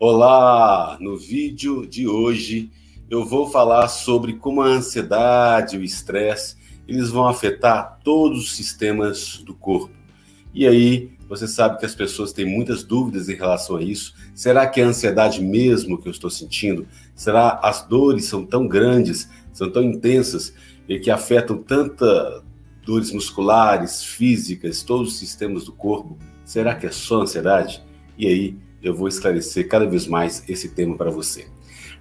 Olá! No vídeo de hoje eu vou falar sobre como a ansiedade e o estresse eles vão afetar todos os sistemas do corpo. E aí, você sabe que as pessoas têm muitas dúvidas em relação a isso. Será que é a ansiedade mesmo que eu estou sentindo? Será que as dores são tão grandes, são tão intensas e que afetam tantas dores musculares, físicas, todos os sistemas do corpo? Será que é só ansiedade? E aí, eu vou esclarecer cada vez mais esse tema para você.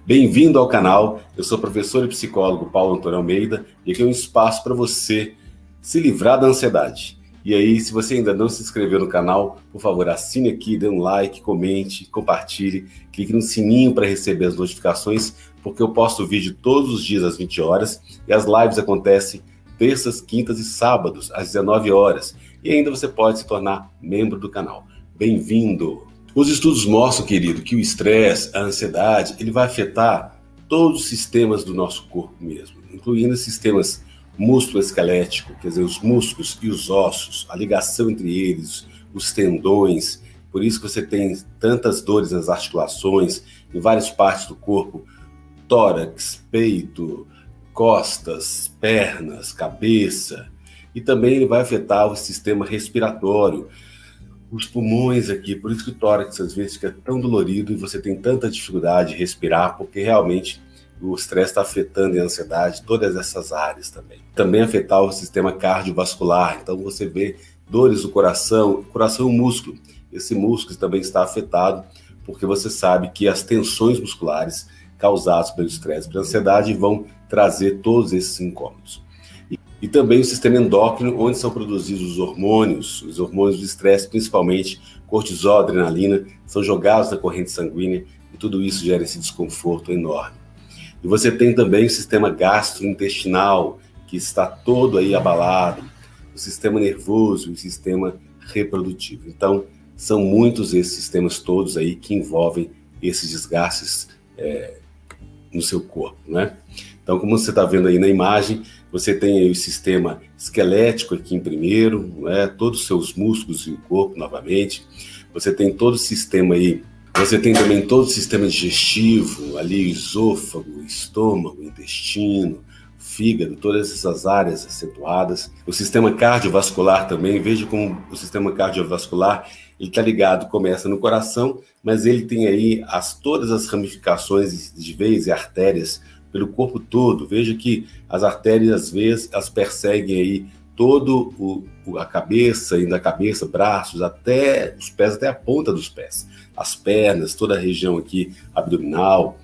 Bem-vindo ao canal, eu sou o professor e psicólogo Paulo Antônio Almeida e aqui é um espaço para você se livrar da ansiedade. E aí, se você ainda não se inscreveu no canal, por favor, assine aqui, dê um like, comente, compartilhe, clique no sininho para receber as notificações, porque eu posto vídeo todos os dias às 20 horas e as lives acontecem terças, quintas e sábados às 19 horas. E ainda você pode se tornar membro do canal. Bem-vindo! Os estudos mostram, querido, que o estresse, a ansiedade, ele vai afetar todos os sistemas do nosso corpo mesmo, incluindo os sistemas músculo-esquelético, quer dizer, os músculos e os ossos, a ligação entre eles, os tendões. Por isso que você tem tantas dores nas articulações, em várias partes do corpo, tórax, peito, costas, pernas, cabeça. E também ele vai afetar o sistema respiratório, os pulmões aqui, por isso que o tórax às vezes fica tão dolorido e você tem tanta dificuldade de respirar, porque realmente o estresse está afetando a ansiedade, todas essas áreas também. Também afetar o sistema cardiovascular, então você vê dores do coração é um músculo, esse músculo também está afetado, porque você sabe que as tensões musculares causadas pelo estresse e pela ansiedade vão trazer todos esses incômodos. E também o sistema endócrino, onde são produzidos os hormônios do estresse, principalmente cortisol, adrenalina, são jogados na corrente sanguínea e tudo isso gera esse desconforto enorme. E você tem também o sistema gastrointestinal, que está todo aí abalado, o sistema nervoso e o sistema reprodutivo. Então, são muitos esses sistemas todos aí que envolvem esses desgastes no seu corpo, né? Então, como você está vendo aí na imagem, você tem aí o sistema esquelético aqui em primeiro, né? Todos os seus músculos e o corpo novamente. Você tem todo o sistema aí, você tem também todo o sistema digestivo, ali esôfago, estômago, intestino, fígado, todas essas áreas acentuadas. O sistema cardiovascular também, veja como o sistema cardiovascular ele está ligado, começa no coração, mas ele tem aí todas as ramificações de veias e artérias pelo corpo todo. Veja que as artérias, às vezes, elas perseguem aí todo a cabeça, indo da cabeça, braços, até os pés, até a ponta dos pés. As pernas, toda a região aqui abdominal.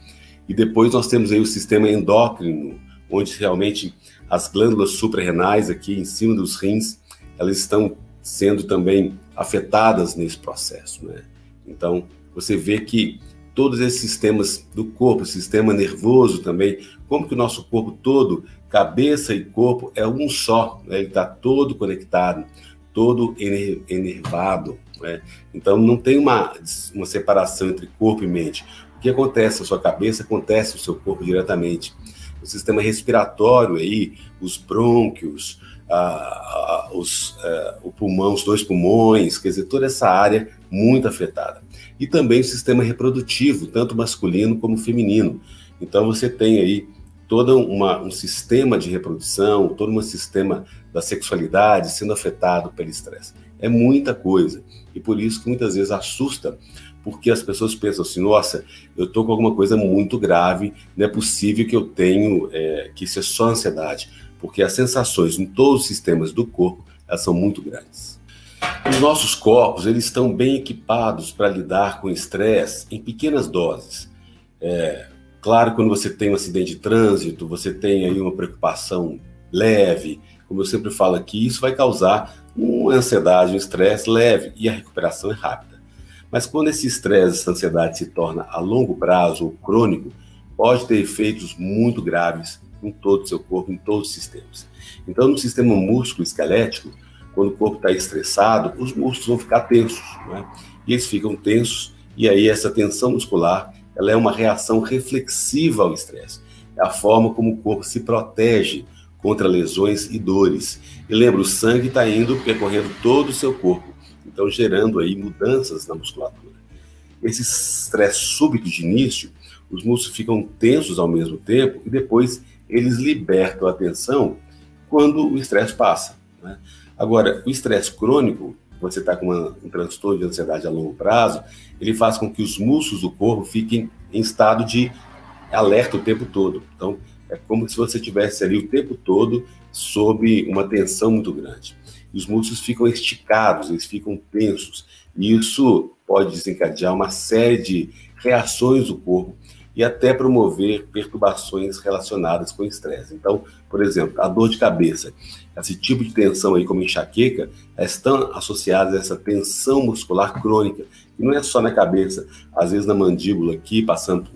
E depois nós temos aí o sistema endócrino, onde realmente as glândulas suprarrenais aqui em cima dos rins, elas estão sendo também afetadas nesse processo, né? Então, você vê que todos esses sistemas do corpo, o sistema nervoso também, como que o nosso corpo todo, cabeça e corpo, é um só, né? Ele está todo conectado, todo enervado, né? Então não tem uma separação entre corpo e mente. O que acontece na sua cabeça, acontece no seu corpo diretamente. O sistema respiratório aí, os brônquios, o pulmão, os dois pulmões, quer dizer, toda essa área muito afetada. E também o sistema reprodutivo, tanto masculino como feminino. Então você tem aí todo um sistema de reprodução, todo um sistema da sexualidade sendo afetado pelo estresse. É muita coisa. E por isso que muitas vezes assusta, porque as pessoas pensam assim, nossa, eu estou com alguma coisa muito grave, não é possível que eu tenho, que isso é só ansiedade, porque as sensações em todos os sistemas do corpo, elas são muito grandes. Os nossos corpos, eles estão bem equipados para lidar com estresse em pequenas doses. Claro, quando você tem um acidente de trânsito, você tem aí uma preocupação leve, como eu sempre falo aqui, isso vai causar uma ansiedade, um estresse leve, e a recuperação é rápida. Mas quando esse estresse, essa ansiedade se torna a longo prazo ou crônico, pode ter efeitos muito graves em todo o seu corpo, em todos os sistemas. Então, no sistema músculo-esquelético, quando o corpo está estressado, os músculos vão ficar tensos, né? E eles ficam tensos, e aí essa tensão muscular, ela é uma reação reflexiva ao estresse. É a forma como o corpo se protege contra lesões e dores. E lembra, o sangue está indo, percorrendo todo o seu corpo, então gerando aí mudanças na musculatura. esse estresse súbito de início, os músculos ficam tensos ao mesmo tempo e depois eles libertam a tensão quando o estresse passa, né? Agora, o estresse crônico, você está com um transtorno de ansiedade a longo prazo, ele faz com que os músculos do corpo fiquem em estado de alerta o tempo todo. Então, é como se você estivesse ali o tempo todo sob uma tensão muito grande. E os músculos ficam esticados, eles ficam tensos. E isso pode desencadear uma série de reações do corpo e até promover perturbações relacionadas com o estresse. Então, por exemplo, a dor de cabeça, esse tipo de tensão aí como enxaqueca, estão associadas a essa tensão muscular crônica. E não é só na cabeça, às vezes na mandíbula aqui, passando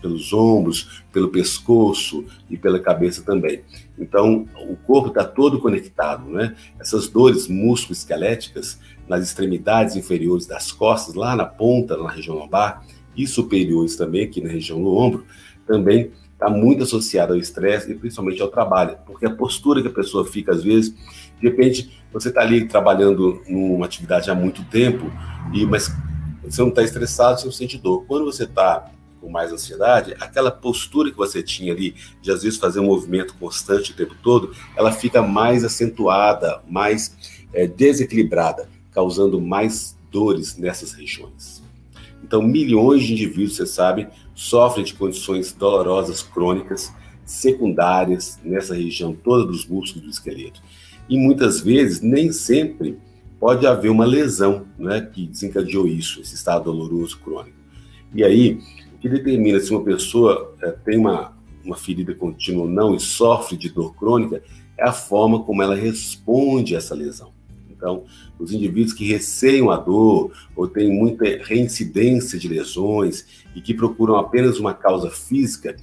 pelos ombros, pelo pescoço e pela cabeça também. Então, o corpo está todo conectado, né? Essas dores musculoesqueléticas nas extremidades inferiores das costas, lá na ponta, na região lombar, e superiores também, aqui na região do ombro, também está muito associada ao estresse e principalmente ao trabalho, porque a postura que a pessoa fica, às vezes, de repente, você está ali trabalhando numa atividade há muito tempo, mas você não está estressado, você não sente dor. Quando você está com mais ansiedade, aquela postura que você tinha ali, de às vezes fazer um movimento constante o tempo todo, ela fica mais acentuada, mais desequilibrada, causando mais dores nessas regiões. Então, milhões de indivíduos, você sabe, sofrem de condições dolorosas crônicas, secundárias, nessa região toda dos músculos do esqueleto. E muitas vezes, nem sempre, pode haver uma lesão, né, que desencadeou isso, esse estado doloroso crônico. E aí, o que determina se uma pessoa tem uma ferida contínua ou não e sofre de dor crônica é a forma como ela responde a essa lesão. Então, os indivíduos que receiam a dor ou têm muita reincidência de lesões e que procuram apenas uma causa física,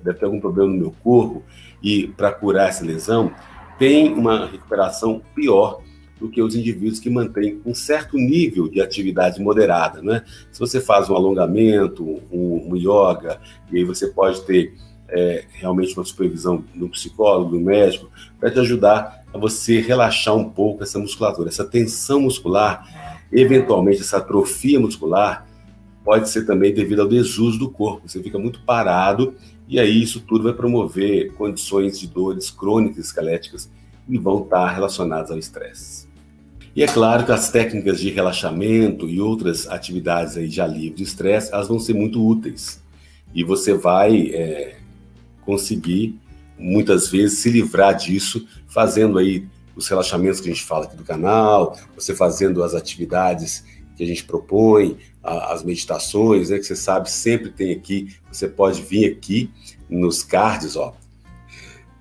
deve ter algum problema no meu corpo, e para curar essa lesão, tem uma recuperação pior do que os indivíduos que mantêm um certo nível de atividade moderada, né? Se você faz um alongamento, um yoga, e aí você pode ter realmente uma supervisão do psicólogo, do médico, para te ajudar a você relaxar um pouco essa musculatura. Essa tensão muscular, eventualmente essa atrofia muscular, pode ser também devido ao desuso do corpo. Você fica muito parado e aí isso tudo vai promover condições de dores crônicas esqueléticas e vão estar relacionadas ao estresse. E é claro que as técnicas de relaxamento e outras atividades aí de alívio de estresse, elas vão ser muito úteis. E você vai conseguir, muitas vezes, se livrar disso, fazendo aí os relaxamentos que a gente fala aqui do canal, você fazendo as atividades que a gente propõe, as meditações, né, que você sabe, sempre tem aqui, você pode vir aqui nos cards, ó,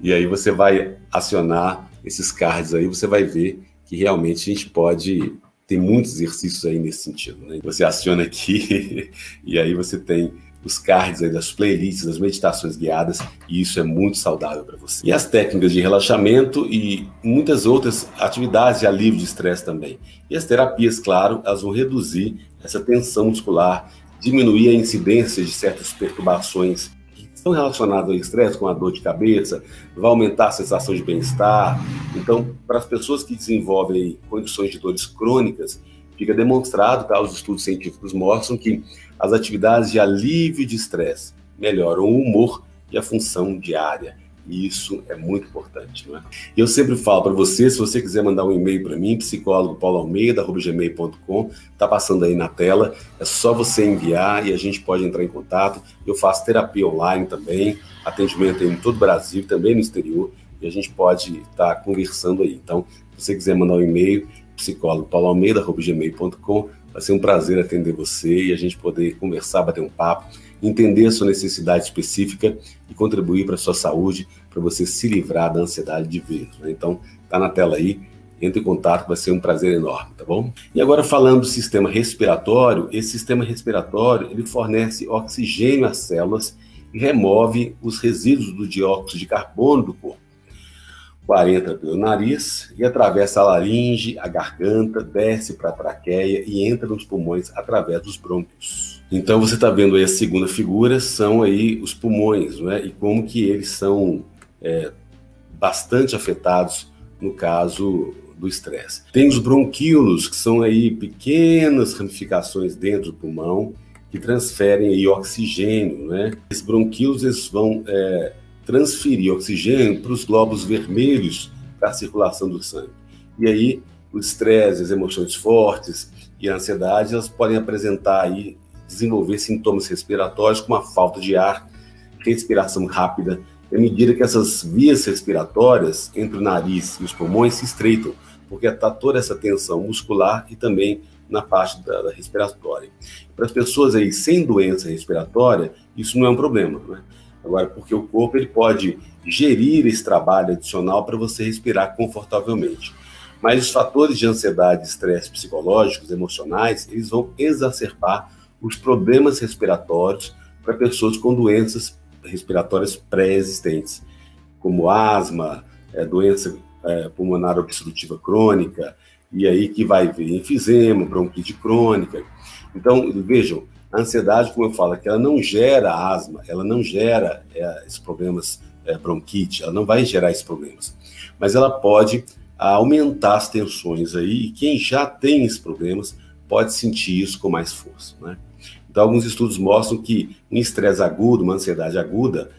e aí você vai acionar esses cards aí, você vai ver que realmente a gente pode ter muitos exercícios aí nesse sentido, né? Você aciona aqui e aí você tem os cards aí das playlists, das meditações guiadas, e isso é muito saudável para você. E as técnicas de relaxamento e muitas outras atividades de alívio de estresse também. E as terapias, claro, elas vão reduzir essa tensão muscular, diminuir a incidência de certas perturbações que estão relacionadas ao estresse, como a dor de cabeça, vai aumentar a sensação de bem-estar. Então, para as pessoas que desenvolvem condições de dores crônicas, fica demonstrado, tá? Os estudos científicos mostram que as atividades de alívio de estresse melhoram o humor e a função diária. E isso é muito importante, não é? Eu sempre falo para você, se você quiser mandar um e-mail para mim, psicólogo.pauloalmeida@gmail.com, tá passando aí na tela, é só você enviar e a gente pode entrar em contato. Eu faço terapia online também, atendimento aí em todo o Brasil, também no exterior, e a gente pode estar conversando aí. Então, se você quiser mandar um e-mail, psicólogo.pauloalmeida@gmail.com, vai ser um prazer atender você e a gente poder conversar, bater um papo, entender a sua necessidade específica e contribuir para a sua saúde, para você se livrar da ansiedade de vez, né? Então, tá na tela aí, entre em contato, vai ser um prazer enorme, tá bom? E agora falando do sistema respiratório, esse sistema respiratório, ele fornece oxigênio às células e remove os resíduos do dióxido de carbono do corpo. O ar entra pelo nariz e atravessa a laringe, a garganta, desce para a traqueia e entra nos pulmões através dos brônquios. Então você está vendo aí a segunda figura, são aí os pulmões, né? E como que eles são bastante afetados no caso do estresse. Tem os bronquíolos, que são aí pequenas ramificações dentro do pulmão, que transferem aí oxigênio, né? Esses bronquíolos eles vão transferir oxigênio para os glóbulos vermelhos para a circulação do sangue. E aí o estresse, as emoções fortes e a ansiedade, elas podem apresentar aí, desenvolver sintomas respiratórios como a falta de ar, respiração rápida, à medida que essas vias respiratórias entre o nariz e os pulmões se estreitam, porque está toda essa tensão muscular e também na parte da respiratória. Para as pessoas aí sem doença respiratória, isso não é um problema, né? Agora, porque o corpo ele pode gerir esse trabalho adicional para você respirar confortavelmente. Mas os fatores de ansiedade, estresse psicológicos, emocionais, eles vão exacerbar os problemas respiratórios para pessoas com doenças respiratórias pré-existentes, como asma, doença pulmonar obstrutiva crônica, e aí que vai vir enfisema, bronquite crônica. Então, vejam, a ansiedade, como eu falo, que ela não gera asma, ela não gera esses problemas, bronquite, ela não vai gerar esses problemas, mas ela pode aumentar as tensões aí, e quem já tem esses problemas pode sentir isso com mais força, né? Então, alguns estudos mostram que um estresse agudo, uma ansiedade aguda,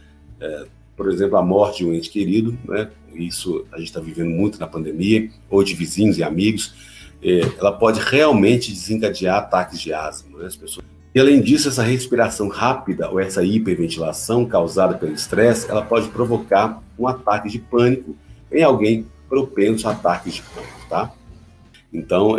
por exemplo, a morte de um ente querido, né? Isso a gente está vivendo muito na pandemia, ou de vizinhos e amigos, ela pode realmente desencadear ataques de asma, né? As pessoas... E, além disso, essa respiração rápida ou essa hiperventilação causada pelo estresse, ela pode provocar um ataque de pânico em alguém propenso a ataques de pânico, tá? Então,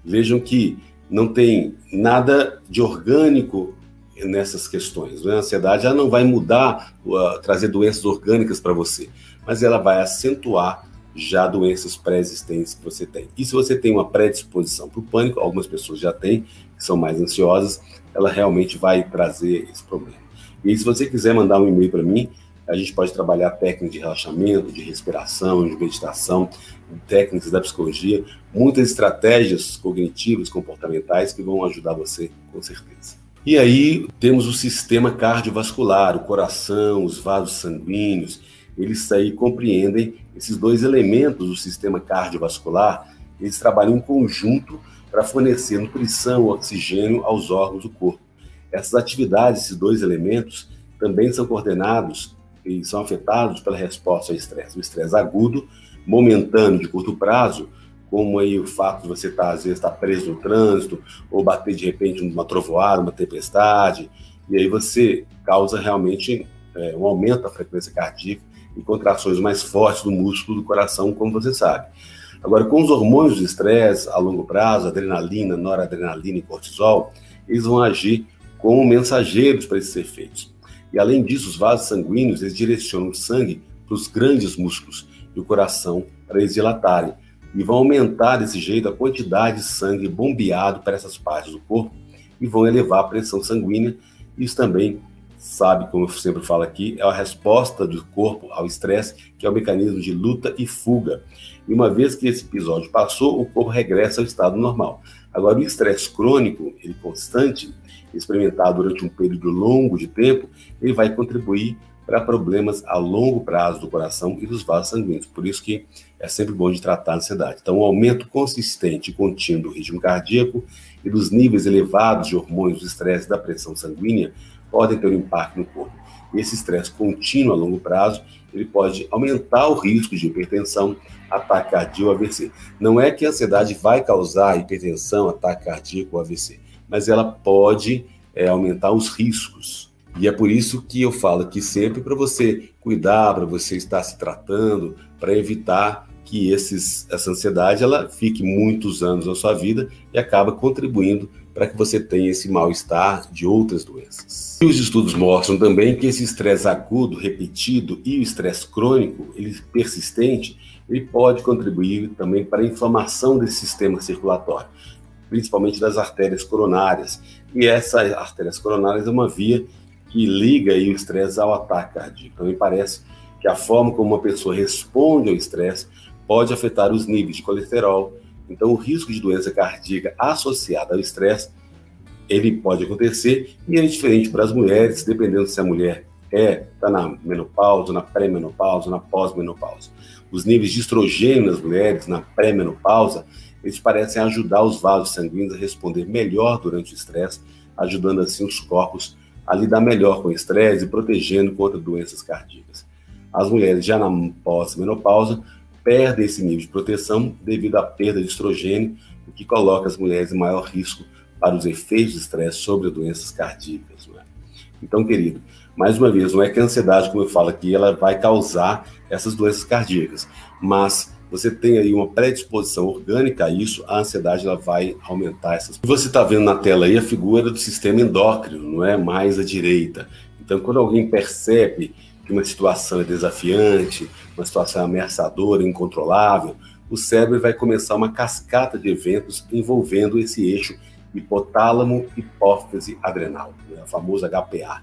vejam que não tem nada de orgânico nessas questões. A ansiedade ela não vai mudar, trazer doenças orgânicas para você, mas ela vai acentuar já doenças pré-existentes que você tem. E se você tem uma predisposição para o pânico, algumas pessoas já têm, que são mais ansiosas, ela realmente vai trazer esse problema. E aí, se você quiser mandar um e-mail para mim, a gente pode trabalhar técnicas de relaxamento, de respiração, de meditação, técnicas da psicologia, muitas estratégias cognitivas, comportamentais que vão ajudar você, com certeza. E aí temos o sistema cardiovascular, o coração, os vasos sanguíneos, eles aí compreendem esses dois elementos do sistema cardiovascular, eles trabalham em conjunto para fornecer nutrição, oxigênio aos órgãos do corpo. Essas atividades, esses dois elementos, também são coordenados e são afetados pela resposta ao estresse. O estresse agudo, momentâneo, de curto prazo, como aí o fato de você às vezes estar preso no trânsito, ou bater de repente uma trovoada, uma tempestade, e aí você causa realmente um aumento da frequência cardíaca e contrações mais fortes do músculo do coração, como você sabe. Agora, com os hormônios do estresse a longo prazo, adrenalina, noradrenalina e cortisol, eles vão agir como mensageiros para esses efeitos. E além disso, os vasos sanguíneos, eles direcionam o sangue para os grandes músculos e o coração para eles dilatarem. E vão aumentar desse jeito a quantidade de sangue bombeado para essas partes do corpo e vão elevar a pressão sanguínea. Isso também, sabe, como eu sempre falo aqui, é a resposta do corpo ao estresse, que é o mecanismo de luta e fuga. E uma vez que esse episódio passou, o corpo regressa ao estado normal. Agora, o estresse crônico, ele constante, experimentado durante um período longo de tempo, ele vai contribuir para problemas a longo prazo do coração e dos vasos sanguíneos. Por isso que é sempre bom de tratar a ansiedade. Então, o aumento consistente e contínuo do ritmo cardíaco e dos níveis elevados de hormônios do estresse e da pressão sanguínea podem ter um impacto no corpo. E esse estresse contínuo a longo prazo, ele pode aumentar o risco de hipertensão, ataque cardíaco ou AVC. Não é que a ansiedade vai causar hipertensão, ataque cardíaco ou AVC, mas ela pode aumentar os riscos. E é por isso que eu falo aqui sempre para você cuidar, para você estar se tratando, para evitar que essa ansiedade ela fique muitos anos na sua vida e acaba contribuindo para que você tenha esse mal-estar de outras doenças. E os estudos mostram também que esse estresse agudo, repetido e o estresse crônico, ele persistente, ele pode contribuir também para a inflamação desse sistema circulatório, principalmente das artérias coronárias. E essas artérias coronárias é uma via que liga aí o estresse ao ataque cardíaco. Então, me parece que a forma como uma pessoa responde ao estresse pode afetar os níveis de colesterol. Então, o risco de doença cardíaca associada ao estresse, ele pode acontecer e é diferente para as mulheres, dependendo se a mulher Está na menopausa, na pré-menopausa, na pós-menopausa. Os níveis de estrogênio nas mulheres, na pré-menopausa, eles parecem ajudar os vasos sanguíneos a responder melhor durante o estresse, ajudando assim os corpos a lidar melhor com o estresse e protegendo contra doenças cardíacas. As mulheres já na pós-menopausa perdem esse nível de proteção devido à perda de estrogênio, o que coloca as mulheres em maior risco para os efeitos de estresse sobre doenças cardíacas. Não é? Então, querido, mais uma vez, não é que a ansiedade, como eu falo aqui, ela vai causar essas doenças cardíacas, mas você tem aí uma predisposição orgânica a isso, a ansiedade ela vai aumentar essas. Você está vendo na tela aí a figura do sistema endócrino, não é? Mais à direita. Então, quando alguém percebe que uma situação é desafiante, uma situação ameaçadora, incontrolável, o cérebro vai começar uma cascata de eventos envolvendo esse eixo hipotálamo, hipófise, adrenal, né? O famoso HPA.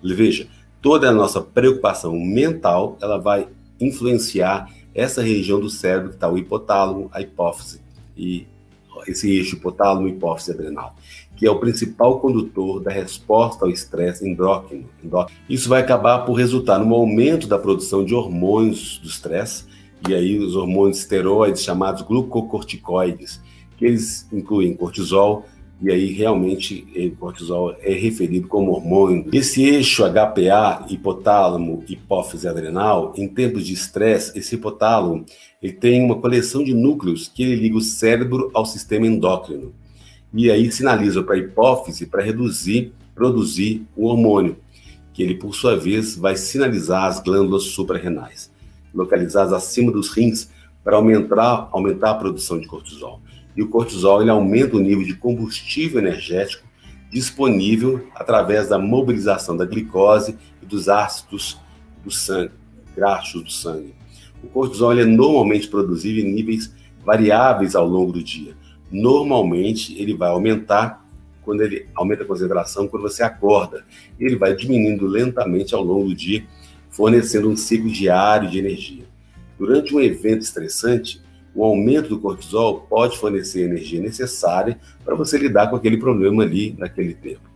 Veja, toda a nossa preocupação mental, ela vai influenciar essa região do cérebro que está o hipotálamo, a hipófise e esse eixo hipotálamo, hipófise adrenal, que é o principal condutor da resposta ao estresse endócrino. Isso vai acabar por resultar no aumento da produção de hormônios do estresse, e aí os hormônios esteroides chamados glucocorticoides, que eles incluem cortisol, e aí realmente o cortisol é referido como hormônio. Esse eixo HPA, hipotálamo, hipófise adrenal, em tempos de estresse, esse hipotálamo ele tem uma coleção de núcleos que ele liga o cérebro ao sistema endócrino. E aí sinaliza para a hipófise para produzir um hormônio, que ele, por sua vez, vai sinalizar as glândulas suprarrenais, localizadas acima dos rins, para aumentar a produção de cortisol. E o cortisol ele aumenta o nível de combustível energético disponível através da mobilização da glicose e dos ácidos do sangue, graxos do sangue. O cortisol ele é normalmente produzido em níveis variáveis ao longo do dia. Normalmente ele vai aumentar quando ele aumenta a concentração quando você acorda. Ele vai diminuindo lentamente ao longo do dia, fornecendo um ciclo diário de energia. Durante um evento estressante, o aumento do cortisol pode fornecer a energia necessária para você lidar com aquele problema ali naquele tempo.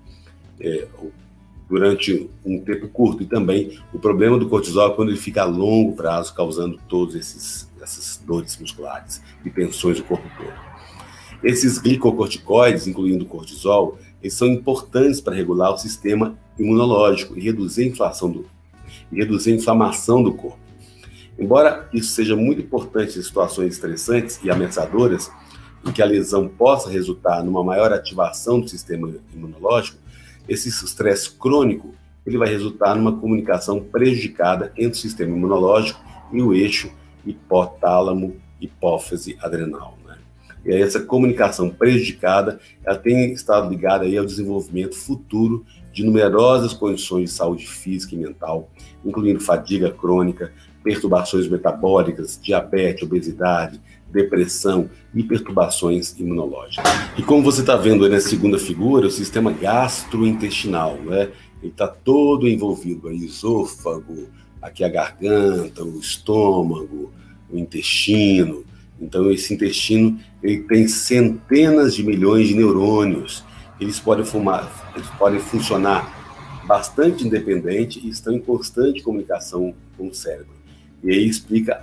Durante um tempo curto. E também o problema do cortisol é quando ele fica a longo prazo, causando todas essas dores musculares e tensões do corpo todo. Esses glicocorticoides, incluindo o cortisol, eles são importantes para regular o sistema imunológico e reduzir a inflamação do corpo. Embora isso seja muito importante em situações estressantes e ameaçadoras, em que a lesão possa resultar numa maior ativação do sistema imunológico, esse estresse crônico ele vai resultar numa comunicação prejudicada entre o sistema imunológico e o eixo hipotálamo, hipófise adrenal. Né? E aí essa comunicação prejudicada ela tem estado ligada aí ao desenvolvimento futuro de numerosas condições de saúde física e mental, incluindo fadiga crônica, perturbações metabólicas, diabetes, obesidade, depressão e perturbações imunológicas. E como você está vendo aí na segunda figura, o sistema gastrointestinal, né? Ele está todo envolvido, o esôfago, aqui a garganta, o estômago, o intestino. Então esse intestino ele tem centenas de milhões de neurônios. Eles podem funcionar bastante independente e estão em constante comunicação com o cérebro. E aí explica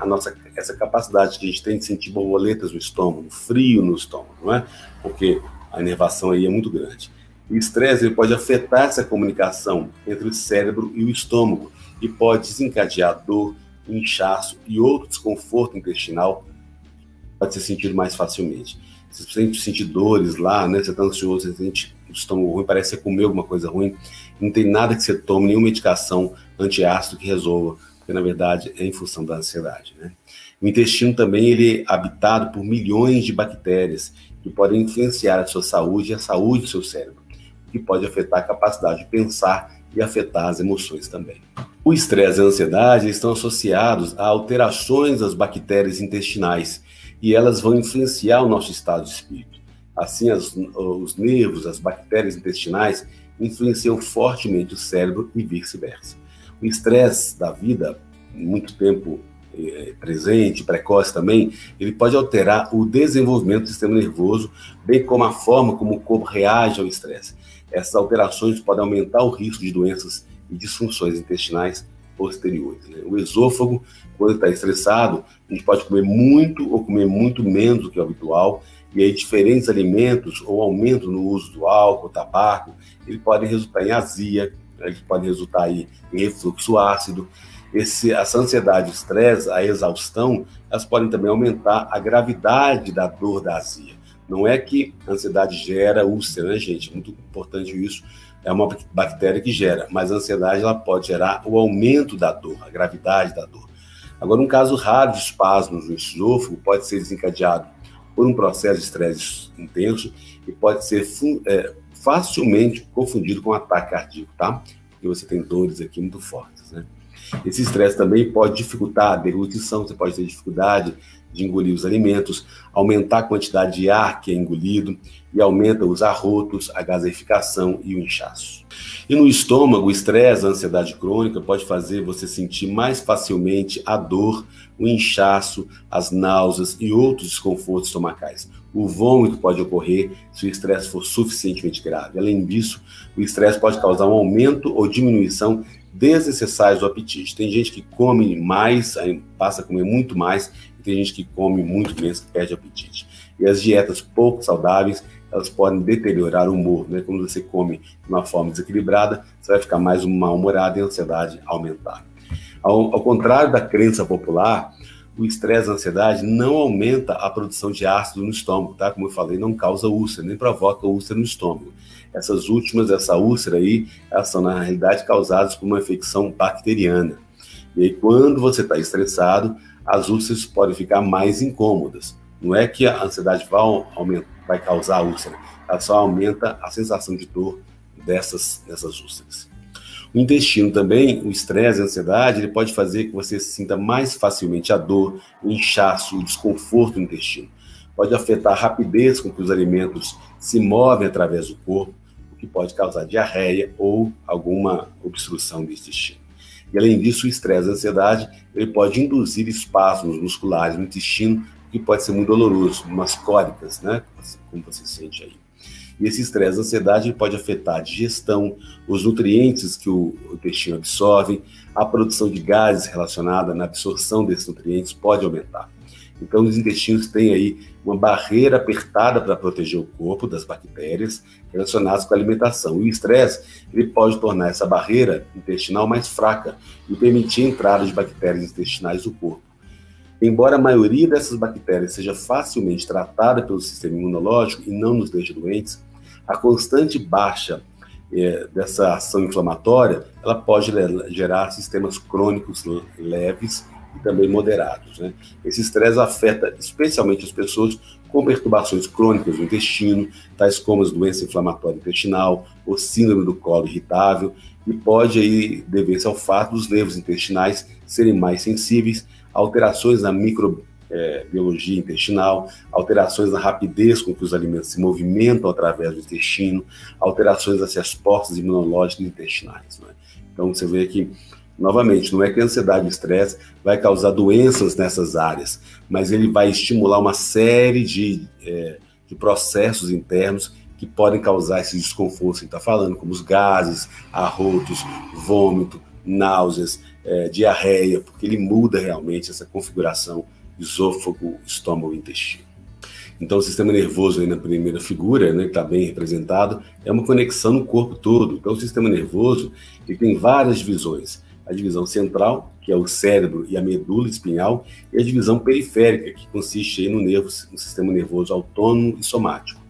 essa capacidade que a gente tem de sentir borboletas no estômago, frio no estômago, não é? Porque a inervação aí é muito grande. O estresse ele pode afetar essa comunicação entre o cérebro e o estômago e pode desencadear dor, inchaço e outro desconforto intestinal pode ser sentido mais facilmente. Se você sentir dores lá, né? Você está ansioso, você sente o estômago ruim, parece que você comeu alguma coisa ruim, não tem nada que você tome, nenhuma medicação antiácido que resolva, porque na verdade é em função da ansiedade, né? O intestino também ele é habitado por milhões de bactérias que podem influenciar a sua saúde e a saúde do seu cérebro, o que pode afetar a capacidade de pensar e afetar as emoções também. O estresse e a ansiedade estão associados a alterações das bactérias intestinais e elas vão influenciar o nosso estado de espírito. Assim, os nervos, as bactérias intestinais influenciam fortemente o cérebro e vice-versa. O estresse da vida, muito tempo presente, precoce também, ele pode alterar o desenvolvimento do sistema nervoso, bem como a forma como o corpo reage ao estresse. Essas alterações podem aumentar o risco de doenças e disfunções intestinais posteriores, né? O esôfago, quando está estressado, a gente pode comer muito ou comer muito menos do que é habitual, e aí diferentes alimentos ou aumento no uso do álcool, tabaco, ele pode resultar em azia, ele pode resultar aí em refluxo ácido. Essa ansiedade, o estresse, a exaustão, elas podem também aumentar a gravidade da dor da azia. Não é que a ansiedade gera úlcera, né, gente? Muito importante isso. É uma bactéria que gera, mas a ansiedade ela pode gerar o aumento da dor, a gravidade da dor. Agora, um caso raro de espasmos no esôfago pode ser desencadeado por um processo de estresse intenso e pode ser facilmente confundido com um ataque cardíaco, tá? Porque você tem dores aqui muito fortes, né? Esse estresse também pode dificultar a deglutição, você pode ter dificuldade de engolir os alimentos, aumentar a quantidade de ar que é engolido e aumenta os arrotos, a gaseificação e o inchaço. E no estômago, o estresse, a ansiedade crônica pode fazer você sentir mais facilmente a dor, o inchaço, as náuseas e outros desconfortos estomacais. O vômito pode ocorrer se o estresse for suficientemente grave. Além disso, o estresse pode causar um aumento ou diminuição desnecessários do apetite. Tem gente que come mais, passa a comer muito mais, e tem gente que come muito menos, que perde apetite. E as dietas pouco saudáveis, elas podem deteriorar o humor, né? Quando você come de uma forma desequilibrada, você vai ficar mais mal-humorado e a ansiedade aumentar. Ao contrário da crença popular, o estresse e a ansiedade não aumenta a produção de ácido no estômago, tá? Como eu falei, não causa úlcera, nem provoca úlcera no estômago. Essas últimas, essa úlcera aí, elas são, na realidade, causadas por uma infecção bacteriana. E aí, quando você está estressado, as úlceras podem ficar mais incômodas. Não é que a ansiedade vai causar úlcera, ela só aumenta a sensação de dor dessas úlceras. O intestino também, o estresse e a ansiedade, ele pode fazer que você sinta mais facilmente a dor, o inchaço, o desconforto no intestino. Pode afetar a rapidez com que os alimentos se movem através do corpo, o que pode causar diarreia ou alguma obstrução do intestino. E além disso, o estresse e a ansiedade, ele pode induzir espasmos musculares no intestino, o que pode ser muito doloroso, umas cólicas, né? Como você sente aí. E esse estresse e ansiedade pode afetar a digestão, os nutrientes que o intestino absorve, a produção de gases relacionada na absorção desses nutrientes pode aumentar. Então, os intestinos têm aí uma barreira apertada para proteger o corpo das bactérias relacionadas com a alimentação. E o estresse, ele pode tornar essa barreira intestinal mais fraca e permitir a entrada de bactérias intestinais no corpo. Embora a maioria dessas bactérias seja facilmente tratada pelo sistema imunológico e não nos deixe doentes, a constante baixa dessa ação inflamatória, ela pode gerar sistemas crônicos leves e também moderados, né? Esse estresse afeta especialmente as pessoas com perturbações crônicas do intestino, tais como as doenças inflamatórias intestinal, ou síndrome do colo irritável, e pode aí dever-se ao fato dos nervos intestinais serem mais sensíveis, alterações na microbiologia intestinal, alterações na rapidez com que os alimentos se movimentam através do intestino, alterações nas respostas imunológicas intestinais, né? Então você vê que, novamente, não é que a ansiedade e o estresse vai causar doenças nessas áreas, mas ele vai estimular uma série de processos internos que podem causar esse desconforto que a gente está falando, como os gases, arrotos, vômito, náuseas, diarreia, porque ele muda realmente essa configuração esôfago, estômago e intestino. Então, o sistema nervoso aí na primeira figura, né, que está bem representado, é uma conexão no corpo todo. Então, o sistema nervoso ele tem várias divisões. A divisão central, que é o cérebro e a medula espinhal, e a divisão periférica, que consiste aí no sistema nervoso autônomo e somático.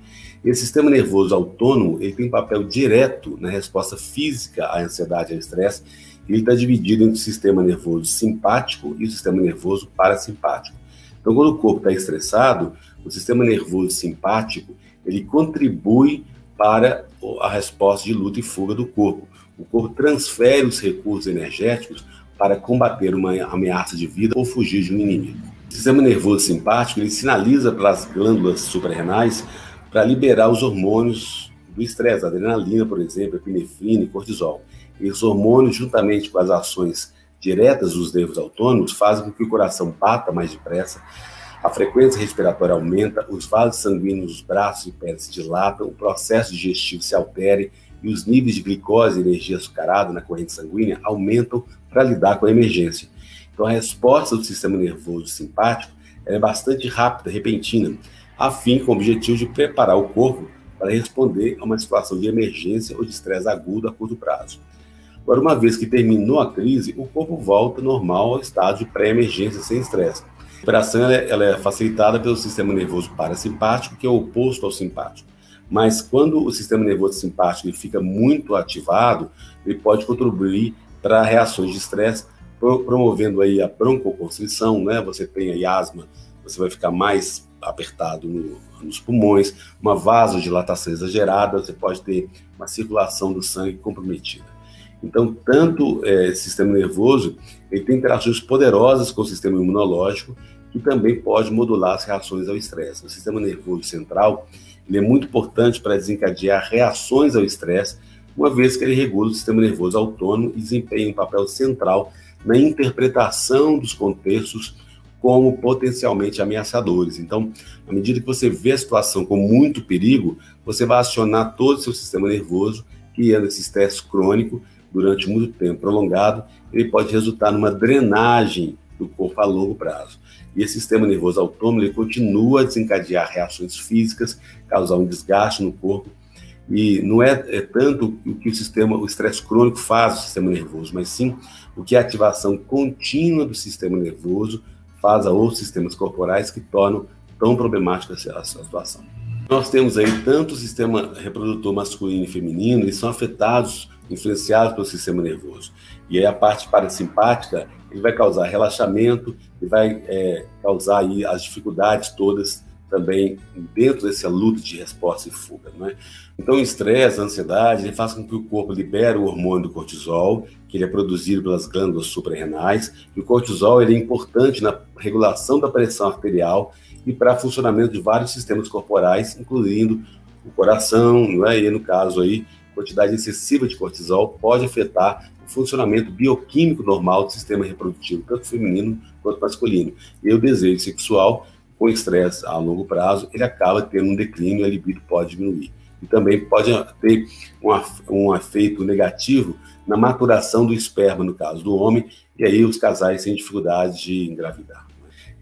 Esse sistema nervoso autônomo ele tem papel direto na resposta física à ansiedade e ao estresse. Ele está dividido entre o sistema nervoso simpático e o sistema nervoso parasimpático. Então, quando o corpo está estressado, o sistema nervoso simpático ele contribui para a resposta de luta e fuga do corpo. O corpo transfere os recursos energéticos para combater uma ameaça de vida ou fugir de um inimigo. O sistema nervoso simpático ele sinaliza para as glândulas suprarrenais para liberar os hormônios do estresse, adrenalina, por exemplo, epinefrina e cortisol. Esses hormônios, juntamente com as ações diretas dos nervos autônomos, fazem com que o coração bata mais depressa, a frequência respiratória aumenta, os vasos sanguíneos dos braços e pés se dilatam, o processo digestivo se altere e os níveis de glicose e energia açucarada na corrente sanguínea aumentam para lidar com a emergência. Então a resposta do sistema nervoso simpático é bastante rápida, repentina, com o objetivo de preparar o corpo para responder a uma situação de emergência ou de estresse agudo a curto prazo. Agora, uma vez que terminou a crise, o corpo volta normal ao estado de pré-emergência sem estresse. A recuperação ela é facilitada pelo sistema nervoso parasimpático, que é o oposto ao simpático. Mas quando o sistema nervoso simpático ele fica muito ativado, ele pode contribuir para reações de estresse, promovendo aí a broncoconstrição, né? Você tem aí asma, você vai ficar mais apertado nos pulmões, uma vasodilatação exagerada, você pode ter uma circulação do sangue comprometida. Então, tanto esse sistema nervoso, ele tem interações poderosas com o sistema imunológico, que também pode modular as reações ao estresse. O sistema nervoso central, ele é muito importante para desencadear reações ao estresse, uma vez que ele regula o sistema nervoso autônomo e desempenha um papel central na interpretação dos contextos como potencialmente ameaçadores. Então, à medida que você vê a situação com muito perigo, você vai acionar todo o seu sistema nervoso, criando esse estresse crônico durante muito tempo prolongado. Ele pode resultar numa drenagem do corpo a longo prazo. E esse sistema nervoso autônomo ele continua a desencadear reações físicas, causar um desgaste no corpo. E não é tanto o que o estresse crônico faz no sistema nervoso, mas sim o que a ativação contínua do sistema nervoso faz a outros sistemas corporais que tornam tão problemática a situação. Nós temos aí tanto o sistema reprodutor masculino e feminino, eles são afetados, influenciados pelo sistema nervoso. E aí a parte parasimpática, ele vai causar relaxamento, e vai causar aí as dificuldades todas também dentro dessa luta de resposta e fuga, não é? Então o estresse, a ansiedade, ele faz com que o corpo libere o hormônio do cortisol, que ele é produzido pelas glândulas suprarrenais, e o cortisol ele é importante na regulação da pressão arterial e para o funcionamento de vários sistemas corporais, incluindo o coração, não é? E no caso aí, quantidade excessiva de cortisol pode afetar o funcionamento bioquímico normal do sistema reprodutivo, tanto feminino quanto masculino. E o desejo sexual, com estresse a longo prazo, ele acaba tendo um declínio e a libido pode diminuir. E também pode ter um efeito negativo na maturação do esperma, no caso do homem, e aí os casais têm dificuldade de engravidar.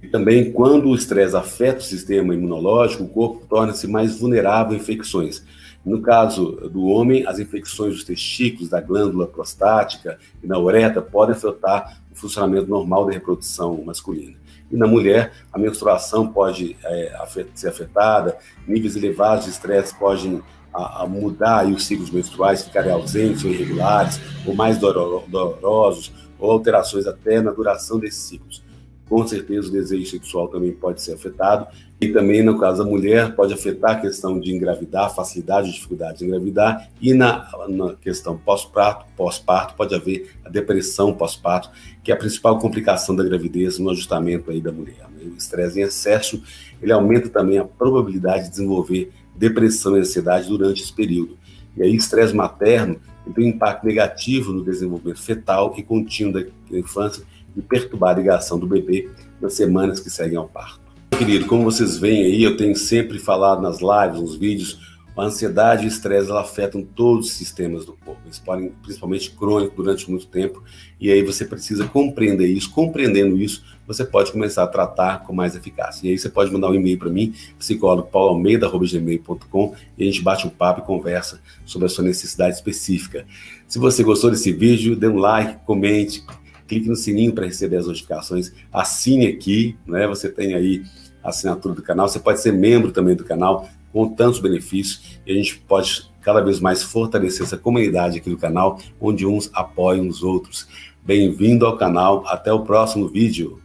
E também, quando o estresse afeta o sistema imunológico, o corpo torna-se mais vulnerável a infecções. No caso do homem, as infecções dos testículos, da glândula prostática e da uretra podem afetar o funcionamento normal da reprodução masculina. E na mulher, a menstruação pode ser afetada, níveis elevados de estresse podem mudar aí os ciclos menstruais, ficarem ausentes ou irregulares, ou mais dolorosos, ou alterações até na duração desses ciclos. Com certeza o desejo sexual também pode ser afetado, e também no caso da mulher pode afetar a questão de engravidar, facilidade ou dificuldade de engravidar, e na questão pós-parto pode haver a depressão pós-parto, que é a principal complicação da gravidez no ajustamento aí da mulher. O estresse em excesso, ele aumenta também a probabilidade de desenvolver depressão e ansiedade durante esse período. E aí estresse materno tem um impacto negativo no desenvolvimento fetal e contínuo da infância, e perturbar a ligação do bebê nas semanas que seguem ao parto. Querido, como vocês veem aí, eu tenho sempre falado nas lives, nos vídeos, a ansiedade e o estresse afetam todos os sistemas do corpo. Eles podem, principalmente crônico, durante muito tempo, e aí você precisa compreender isso. Compreendendo isso, você pode começar a tratar com mais eficácia. E aí você pode mandar um e-mail para mim, psicólogo.pauloalmeida@gmail.com, e a gente bate um papo e conversa sobre a sua necessidade específica. Se você gostou desse vídeo, dê um like, comente, clique no sininho para receber as notificações, assine aqui, né? Você tem aí a assinatura do canal, você pode ser membro também do canal, com tantos benefícios, e a gente pode cada vez mais fortalecer essa comunidade aqui do canal, onde uns apoiam os outros. Bem-vindo ao canal, até o próximo vídeo.